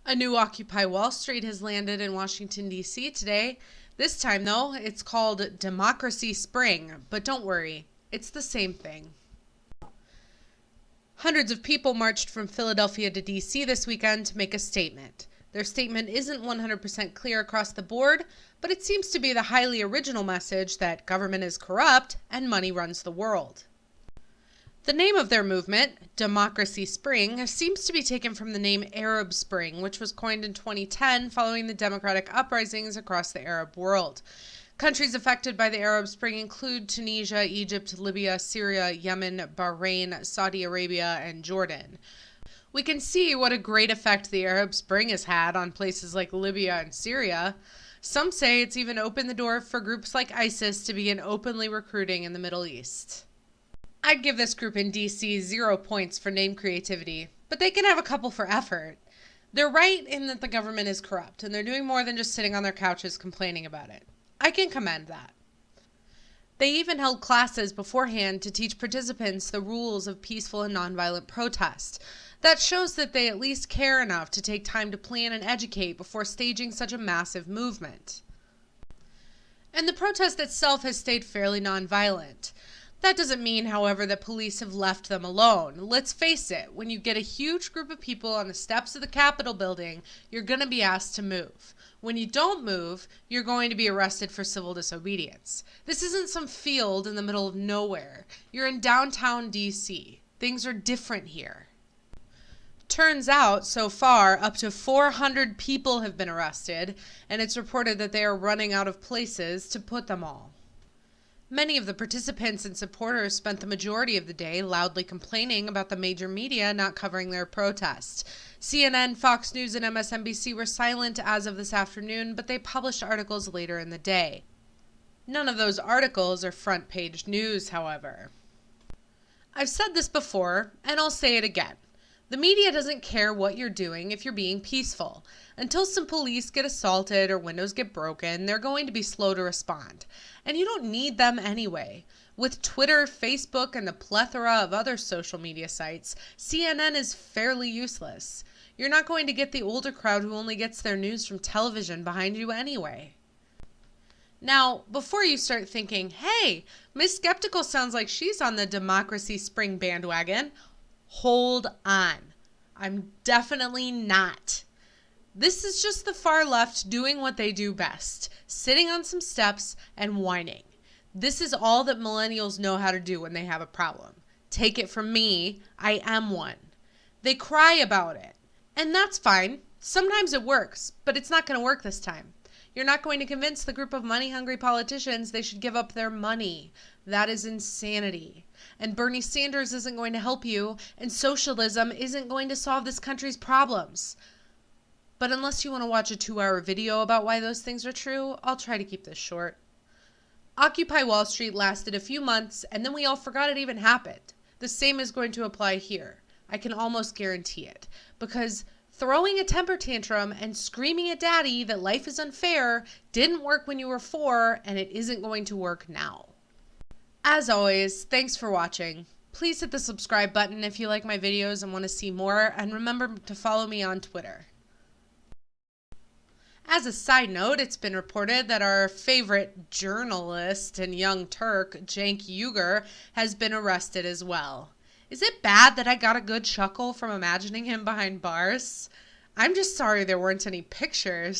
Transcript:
A new Occupy Wall Street has landed in Washington, D.C. today. This time, though, it's called Democracy Spring, but don't worry, it's the same thing. Hundreds of people marched from Philadelphia to D.C. this weekend to make a statement. Their statement isn't 100% clear across the board, but it seems to be the highly original message that government is corrupt and money runs the world. The name of their movement, Democracy Spring, seems to be taken from the name Arab Spring, which was coined in 2010 following the democratic uprisings across the Arab world. Countries affected by the Arab Spring include Tunisia, Egypt, Libya, Syria, Yemen, Bahrain, Saudi Arabia, and Jordan. We can see what a great effect the Arab Spring has had on places like Libya and Syria. Some say it's even opened the door for groups like ISIS to begin openly recruiting in the Middle East. I'd give this group in DC 0 points for name creativity, but they can have a couple for effort. They're right in that the government is corrupt, and they're doing more than just sitting on their couches complaining about it. I can commend that. They even held classes beforehand to teach participants the rules of peaceful and nonviolent protest. That shows that they at least care enough to take time to plan and educate before staging such a massive movement. And the protest itself has stayed fairly nonviolent. That doesn't mean, however, that police have left them alone. Let's face it, when you get a huge group of people on the steps of the Capitol building, you're going to be asked to move. When you don't move, you're going to be arrested for civil disobedience. This isn't some field in the middle of nowhere. You're in downtown DC. Things are different here. Turns out, so far, up to 400 people have been arrested, and it's reported that they are running out of places to put them all. Many of the participants and supporters spent the majority of the day loudly complaining about the major media not covering their protest. CNN, Fox News, and MSNBC were silent as of this afternoon, but they published articles later in the day. None of those articles are front-page news, however. I've said this before, and I'll say it again. The media doesn't care what you're doing if you're being peaceful. Until some police get assaulted or windows get broken, they're going to be slow to respond. And you don't need them anyway. With Twitter, Facebook, and the plethora of other social media sites, CNN is fairly useless. You're not going to get the older crowd who only gets their news from television behind you anyway. Now, before you start thinking, hey, Miss Skeptical sounds like she's on the Democracy Spring bandwagon, hold on. I'm definitely not. This is just the far left doing what they do best, sitting on some steps and whining. This is all that millennials know how to do when they have a problem. Take it from me, I am one. They cry about it, and that's fine. Sometimes it works, but it's not going to work this time. You're not going to convince the group of money-hungry politicians they should give up their money. That is insanity. And Bernie Sanders isn't going to help you, and socialism isn't going to solve this country's problems. But unless you want to watch a 2-hour video about why those things are true, I'll try to keep this short. Occupy Wall Street lasted a few months, and then we all forgot it even happened. The same is going to apply here. I can almost guarantee it. Because throwing a temper tantrum and screaming at daddy that life is unfair didn't work when you were 4, and it isn't going to work now. As always, thanks for watching. Please hit the subscribe button if you like my videos and want to see more, and remember to follow me on Twitter. As a side note, it's been reported that our favorite journalist and young Turk, Cenk Uygur, has been arrested as well. Is it bad that I got a good chuckle from imagining him behind bars? I'm just sorry there weren't any pictures.